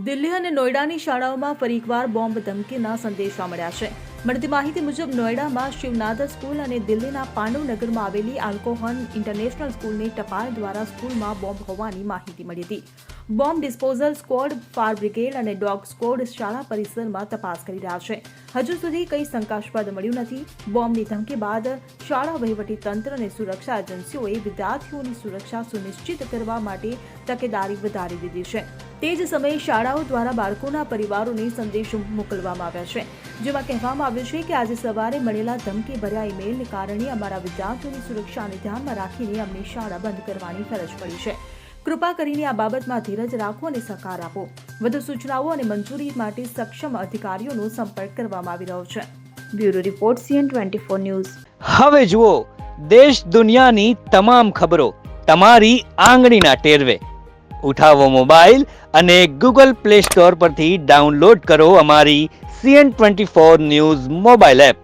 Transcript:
દિલ્હી અને નોઈડાની શાળાઓમાં ફરી એકવાર બોમ્બ ધમકીના સંદેશા મળ્યા છે। મળતી માહિતી મુજબ નોઈડામાં શિવનાથ સ્કૂલ અને દિલ્હીના પાંડવનગરમાં આવેલી આલ્કોહન ઇન્ટરનેશનલ સ્કૂલની ટપાલ દ્વારા સ્કૂલમાં બોમ્બ હોવાની માહિતી મળી હતી। Bomb disposal squad, fire brigade અને ડોગ સ્ક્વોડ શાળા પરિસરમાં તપાસ કરી રહ્યા છે। હજુ સુધી કંઈ શંકાસ્પદ મળ્યું નથી। બોમ્બની ધમકી બાદ શાળા વહીવટીતંત્ર અને સુરક્ષા એજન્સીઓએ વિદ્યાર્થીઓની સુરક્ષા સુનિશ્ચિત કરવા માટે તકેદારી વધારી દીધી છે। તે જ સમયે શાળાઓ દ્વારા બાળકોના પરિવારોને સંદેશો મોકલવામાં આવ્યા છે, જેમાં કહેવામાં આવ્યું છે કે આજે સવારે મળેલા ધમકીભર્યા ઈમેલને કારણે અમારા વિદ્યાર્થીઓની સુરક્ષાને ધ્યાનમાં રાખીને અમને શાળા બંધ કરવાની ફરજ પડી છે। કૃપા કરીને આ બાબતમાં ધીરજ રાખો અને સહકાર આપો। વધુ સૂચનાઓ અને મંજૂરી માટે સક્ષમ અધિકારીઓનો સંપર્ક કરવામાં આવી રહ્યો છે। Bureau report CN24 news. હવે જુઓ દેશ દુનિયાની તમામ ખબરો તમારી આંગળીના ટેરવે। ઉઠાવો મોબાઈલ અને Google Play Store પરથી ડાઉનલોડ કરો અમારી CN24 ન્યૂઝ મોબાઈલ એપ।